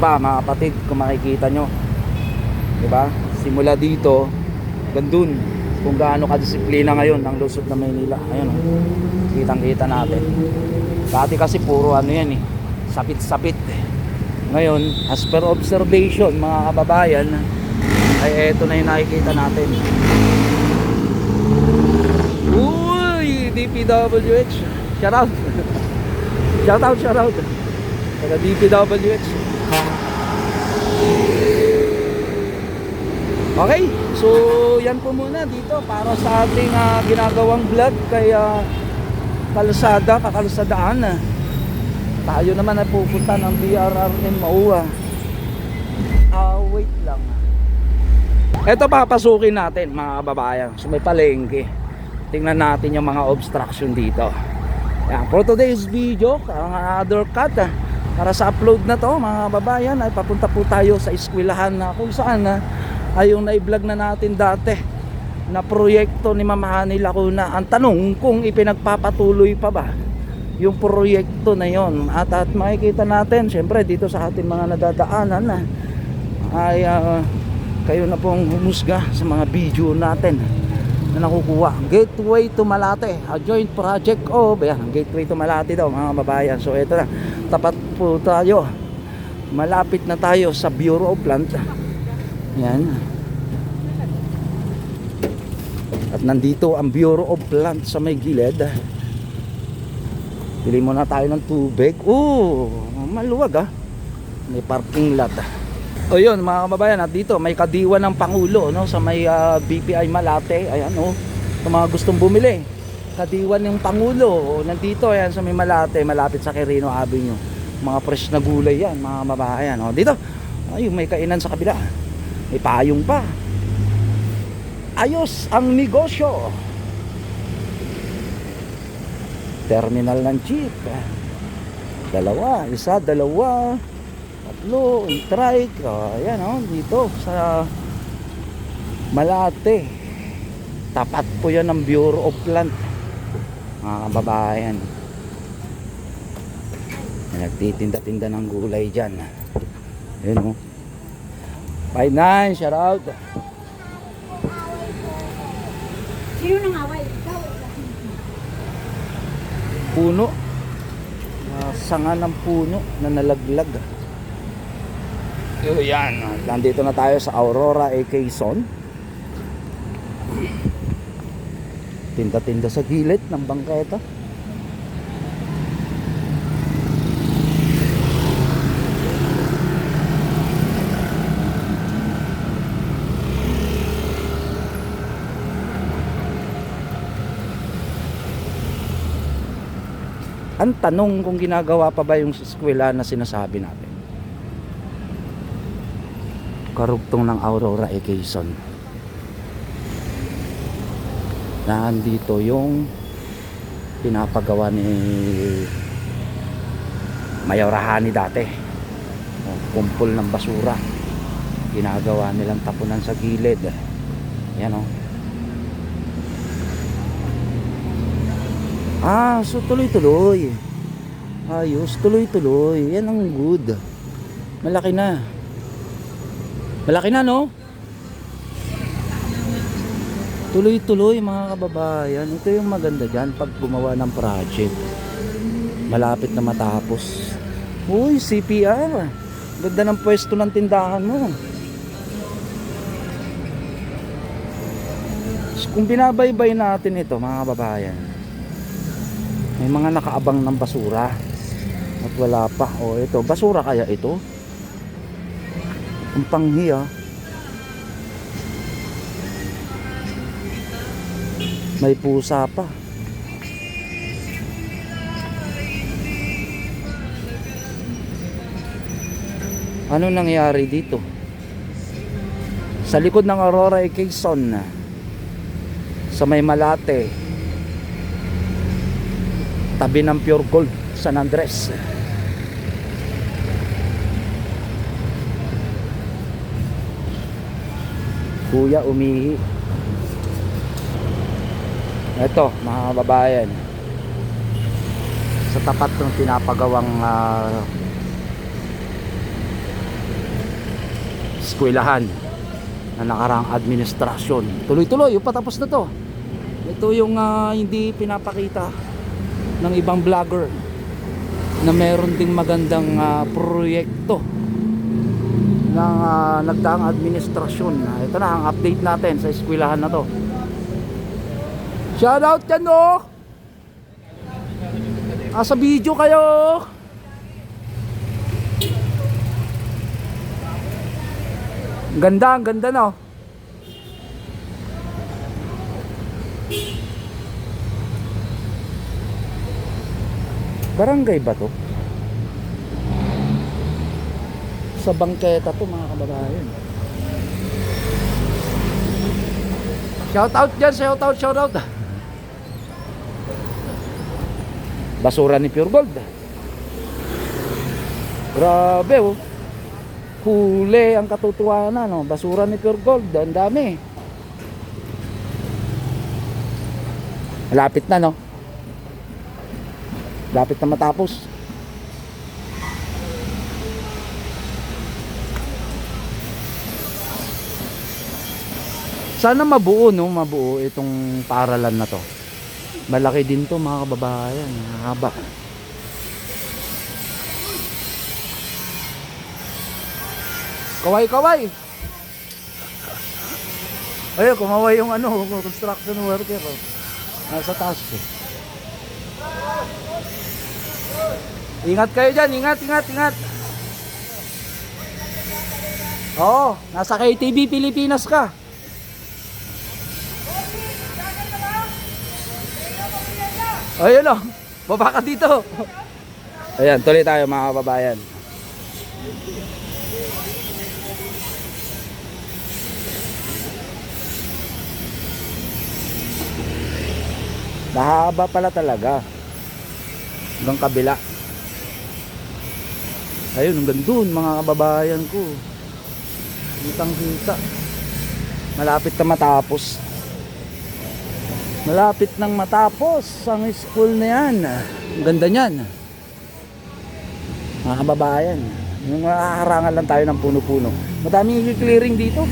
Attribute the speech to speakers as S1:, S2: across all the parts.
S1: pa mga kapatid, kung makikita nyo, diba? Simula dito gandun kung gaano kadisiplina ngayon ang lungsod ng Maynila. Ayun, kitang kita natin. Dati kasi puro ano yan eh, sapit-sapit. Ngayon, as per observation mga kababayan, ay eto na yung nakikita natin. Uy, DPWH, shout out. Shout out taga DPWH. Okay, so yan po muna dito para sa ating ginagawang vlog kay kakalsadaan. Tayo naman ay pupunta ng BRRMO. Wait lang. Ito papasukin natin mga kababayan. So may palengke. Tingnan natin yung mga obstruction dito. Yan, for today's video, ang other cut para sa upload na to mga kababayan ay papunta po tayo sa eskwelahan na kung saan ay yung na-vlog na natin dati na proyekto ni Ma'am Hani Lacuna. Ang tanong kung ipinagpapatuloy pa ba yung proyekto na yon. At makikita natin syempre dito sa ating mga nadadaanan ay kayo na pong humusga sa mga video natin na nakukuha. Gateway to Malate, a joint project of Gateway to Malate daw mga kababayan. So ito na, tapat po tayo, malapit na tayo sa Bureau of Plant. Yan. At nandito ang Bureau of Plant sa may gilid. Pili muna tayo ng tubig. Maluwag may parking lot. O yun mga kababayan, at dito may kadiwa ng Pangulo no, sa may BPI Malate. Ayan sa mga gustong bumili, kadiwa ng Pangulo nandito, ayan sa may Malate, malapit sa Quirino Avenue. Mga fresh na gulay yan mga kababayan. Dito may kainan sa kabila, may payong pa. Ayos ang negosyo. Terminal ng jeep, isa, dalawa, tatlo, trike. Ayan dito sa Malate. Tapat po yan ng Bureau of Plant mga kababayan. Nagtitinda-tinda ng gulay dyan. Ayan 59, shout out.
S2: Sino nang away? Ikaw.
S1: Puno, sanga ng puno na nalaglag. Yan, nandito na tayo sa Aurora, Quezon. Tinda-tinda sa gilid ng bangketa. Ang tanong kung ginagawa pa ba yung eskwela na sinasabi natin. Karugtong ng Aurora, Quezon. Nandito yung pinapagawa ni Mayor Hani dati. Kumpol ng basura. Ginagawa nilang tapunan sa gilid. Yan so tuloy-tuloy. Ayos, tuloy-tuloy. Yan ang good. Malaki na. Malaki na no? Tuloy-tuloy mga kababayan. Ito yung maganda dyan pag gumawa ng project. Malapit na matapos. Uy, CPR. Ganda ng pwesto ng tindahan mo. Kung binabaybay natin ito mga kababayan, may mga nakaabang ng basura at wala pa. Ito, basura kaya ito? Ang panghiya. May pusa pa. Ano nangyari dito? Sa likod ng Aurora, Quezon, sa may Malate, tabi ng Pure Gold, San Andres. Kuya umihi. Ito mga kababayan, sa tapat ng pinapagawang eskwelahan na nakaraang administrasyon. Tuloy-tuloy, yung patapos na to. Ito yung hindi pinapakita ng ibang vlogger na meron ding magandang proyekto ng nagdaang administrasyon. Ito na ang update natin sa eskwelahan na to. Shoutout dyan, no? Sa video kayo. Ganda, ang ganda, no? Barangay ba to? Sa bangketa to, mga kababayan. Shoutout dyan, shoutout. Basura ni Pure Gold. Grabe, oh. Huli ang katotohanan, no? Basura ni Pure Gold, ang dami. Malapit na, no? Lapit na matapos. Sana mabuo, no? Mabuo itong paaralan na to. Malaki din to, mga kababayan. Haba. Kaway. Ayun, kumaway yung construction worker. Oh. Nasa taas eh. Ingat kayo dyan, ingat. Oo, nasa KTV Pilipinas ka. Ayun o, baba ka dito. Ayan, tuloy tayo, mga kababayan. Mahaba pala talaga hanggang kabila. Ayun, hanggang dun, mga kababayan ko. Kitang kita. Malapit na matapos. Malapit nang matapos ang school na yan. Ang ganda niyan, mga kababayan. Yung harangan lang tayo ng puno-puno. Madaming clearing dito.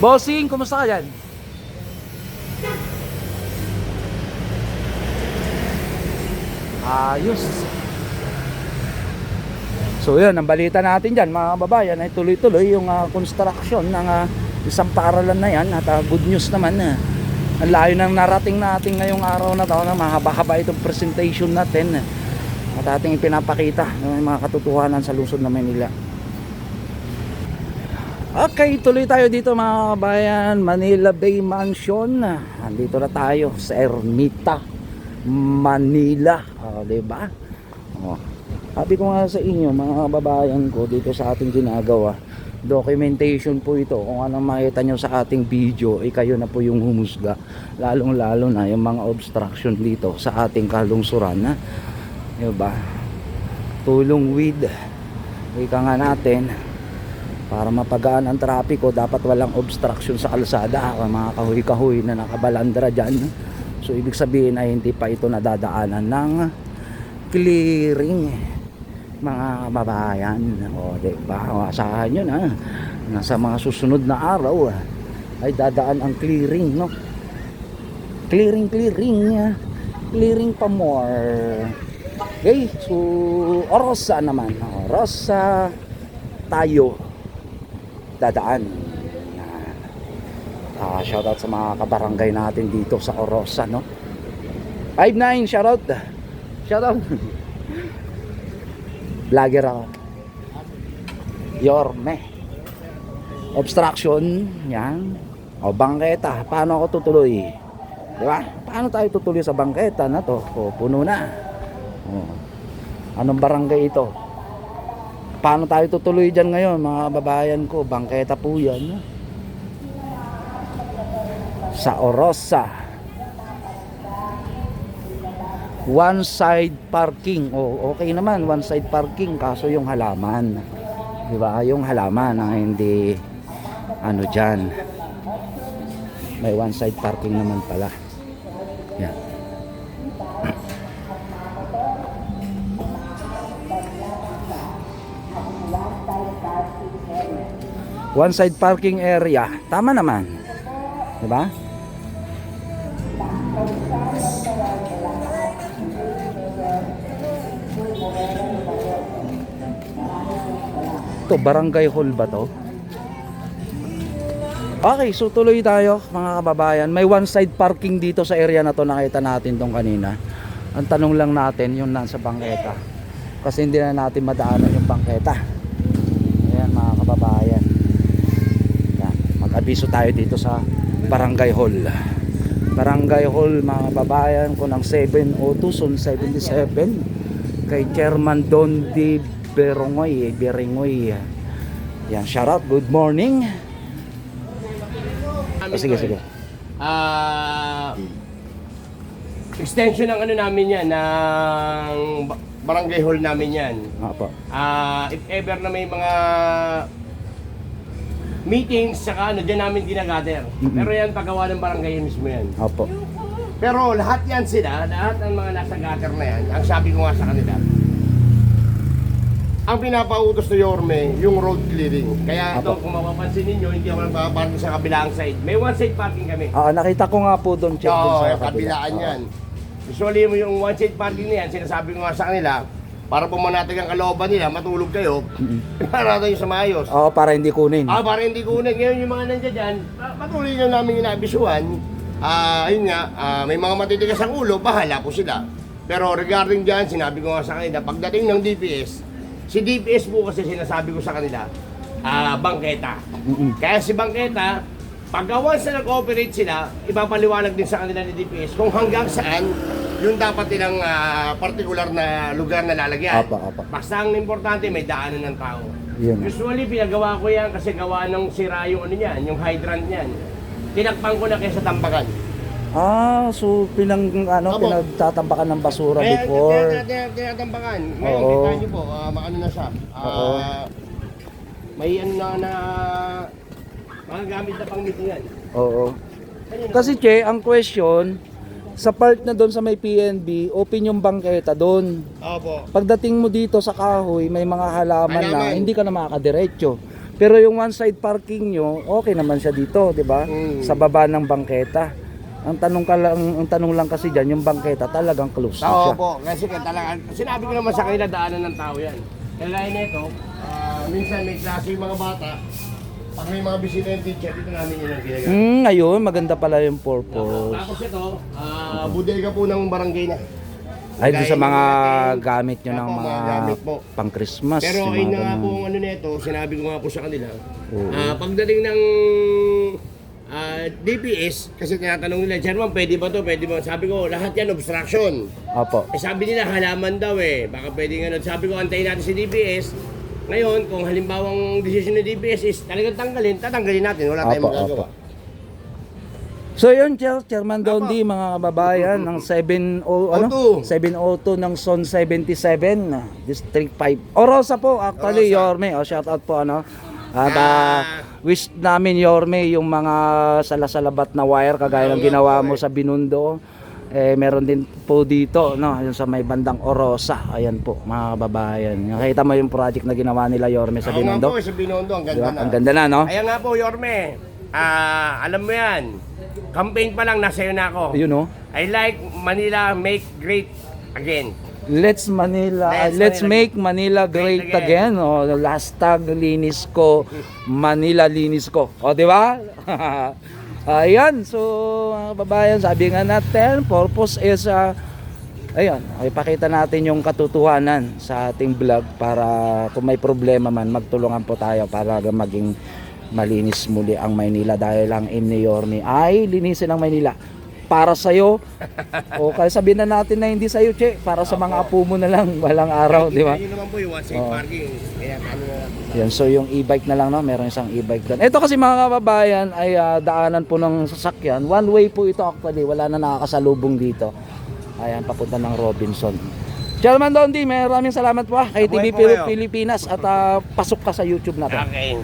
S1: Bossing, kumusta ka dyan? Ayos. So yun, ang balita natin dyan, mga kababayan, ay tuloy-tuloy yung construction ng isang paaralan na yan. At good news naman, ang layo nang narating natin ngayong araw na to, na mahaba-haba itong presentation natin at ating ipinapakita ng mga katotohanan sa lungsod ng Manila. Okay, tuloy tayo dito, mga kabayan. Manila Bay Mansion. Andito na tayo sa Ermita, Manila. Diba? Sabi ko nga sa inyo, mga kababayan ko, dito sa ating ginagawa, documentation po ito. Kung anong makita nyo sa ating video, kayo na po yung humusga. Lalong lalo na yung mga obstruction dito sa ating kalungsuran. Diba? Tulong with ika nga natin, para mapagaan ang trapiko, dapat walang obstruction sa kalsada. Mga kahoy-kahoy na nakabalandra dyan. So ibig sabihin ay hindi pa ito nadadaanan ng clearing, mga kababayan. O diba, asahan yun, nasa mga susunod na araw ay dadaan ang clearing, no? Clearing pa more. Okay, so Orosa naman, Orosa tayo dadaan. Shoutout sa mga kabarangay natin dito sa Orosa, no? 59, shoutout. Vlogger ako. Yorme. Obstruction, yan. O bangketa, paano ako tutuloy? Diba? Paano tayo tutuloy sa bangketa na to? O, puno na. O, anong barangay ito? Paano tayo tutuloy dyan ngayon, mga kababayan ko? Bangketa po yan. Sa Orosa. One side parking. O, okay naman, one side parking. Kaso yung halaman. Diba? Yung halaman ang hindi ano dyan. May one side parking naman pala. Yan. one side parking area. Tama naman. Diba? Ito, barangay hall ba to? Okay, so tuloy tayo mga kababayan. May one side parking dito sa area na to, nakita natin tong kanina. Ang tanong lang natin yung nasa bangketa. Kasi hindi na natin madaanan yung bangketa. Ayan mga kababayan. Yan, mag-abiso tayo dito sa barangay hall. Barangay hall mga kababayan ko ng 702 Zone 77 kay Chairman Don D. Beringoy. Yan, shout out, good morning. Sige.
S3: Extension ng ano namin yan, ng barangay hall namin yan.
S1: Apo.
S3: If ever na may mga meetings, saka ano, dyan namin ginagather. Pero yan, paggawa ng barangay mismo yan.
S1: Apo.
S3: Pero lahat yan sila, lahat ng mga nasa gather na yan, ang sabi ko nga sa kanila, ang pinapautos ni Yorme, yung road clearing. Kaya ito,
S1: Apo.
S3: kung mapapansin ninyo, hindi ako nagpaparking sa kabilang side. May one side parking kami.
S1: Nakita ko nga po doon, check doon
S3: Oo,
S1: sa
S3: yung kabilaan yan. Usually mo yung one side parking na yan, sinasabi ko nga sa kanila, para pumanatag ang kalooban nila, matulog kayo, para natin yung sa maayos.
S1: Oo, para hindi kunin.
S3: Para hindi kunin. Ngayon yung mga nandiyan dyan, patuloy nyo namin inabisuhan. Ayun nga, may mga matitigas ang ulo, bahala po sila. Pero regarding dyan, sinabi ko nga sa kanila, pagdating ng DPS, si DPS po kasi sinasabi ko sa kanila, bangketa. Kaya si bangketa, pag once na nag-operate sila, ipapaliwanag din sa kanila ni DPS kung hanggang saan yung dapat nilang particular na lugar na lalagyan.
S1: Apa.
S3: Basta ang importante, may daanan ng tao.
S1: Yun.
S3: Usually, pinagawa ko yan kasi gawa ng sira yung ano niyan, yung hydrant niyan. Tinakpan ko na kaysa tambakan.
S1: So
S3: Apo.
S1: pinagtatambakan ng basura before.
S3: Tinatambakan. Ngayon,
S1: Oo.
S3: kita nyo po, maano na siya.
S1: Oo.
S3: May ano na mga gamit na pang meetingan.
S1: Oo. Kasi Che, ang question, sa part na doon sa may PNB, open yung bangketa doon.
S3: Opo.
S1: Pagdating mo dito sa kahoy, may mga halaman na
S3: Halaman.
S1: hindi ka na makakadiretso. Pero yung one side parking nyo, okay naman siya dito, 'di ba? Sa baba ng bangketa. Ang tanong lang kasi diyan, yung bangketa talagang close na siya.
S3: Opo, kasi talaga, sinabi ko naman sa kanila, daanan ng tao yan. Kaya nito, minsan may klase yung mga bata, pag may mga bisita yung teacher, dito namin yun ang ginagawa.
S1: Ayun, maganda pala yung purpose.
S3: Tapos ito, bodega po ng barangay na.
S1: Ay, doon sa mga
S3: Gaya
S1: gamit nyo ng
S3: Opo,
S1: mga
S3: gamit po.
S1: pang Christmas.
S3: Pero
S1: yung
S3: ayun
S1: mga
S3: na nga
S1: ganun.
S3: po ang ano nito, sinabi ko nga po sa kanila.
S1: Oo.
S3: Pagdating ng DPS, kasi tinatanong nila, Chairman, pwede ba to? Pwede ba? Sabi ko, lahat yan obstruction.
S1: Opo.
S3: Sabi nila, halaman daw baka pwedeng ano. Sabi ko, antayin natin si DPS. Ngayon, kung halimbawang decision ng DPS is talagang tatanggalin natin. Wala tayong
S1: Opo,
S3: magagawa.
S1: So yun, Chairman Dondi, mga kababayan, ng 702 ng Zone 77, District 5. Orosa po, actually, Yorme. Shout out po, ano. At wish namin, Yorme, yung mga salasalabat na wire, kagaya ng ginawa mo sa Binundo. Meron din po dito, no, yung sa may bandang Orosa. Ayan po, mga kababayan. Nakita mo yung project na ginawa nila, Yorme, sa
S3: Ako nga
S1: Binundo.
S3: po, sa Binondo, ang ganda
S1: Diba?
S3: na.
S1: Ang ganda na, no?
S3: Ayan nga po, Yorme. Alam mo yan, campaign pa lang, nasa iyo na ako.
S1: Yun, no?
S3: I like Manila make great again.
S1: Let's make Manila great again. Oh, last tag linis ko, Manila linis ko. O, di ba? Ayan, so mga kababayan, sabi nga natin, purpose is ayun, ipakita natin yung katotohanan sa ating vlog para kung may problema man, magtulungan po tayo para maging malinis muli ang Maynila dahil ang aim ni Yorme ay linisin ang Maynila para sa'yo o kaya sabihin na natin na hindi sa'yo, Che, para sa mga apo mo na lang walang araw, di ba?
S3: Yun naman po yung one side parking. Kaya ano na lang.
S1: Yan, so yung e-bike na lang, no? Meron isang e-bike doon. Ito kasi mga kababayan ay daanan po ng sasakyan. One way po ito actually, wala na nakakasalubong dito. Ayan, papunta ng Robinson. Chairman Dondi, maraming salamat po kay TV
S3: Mabuhay po kayo.
S1: Pilipinas at pasok ka sa YouTube natin.
S3: Okay.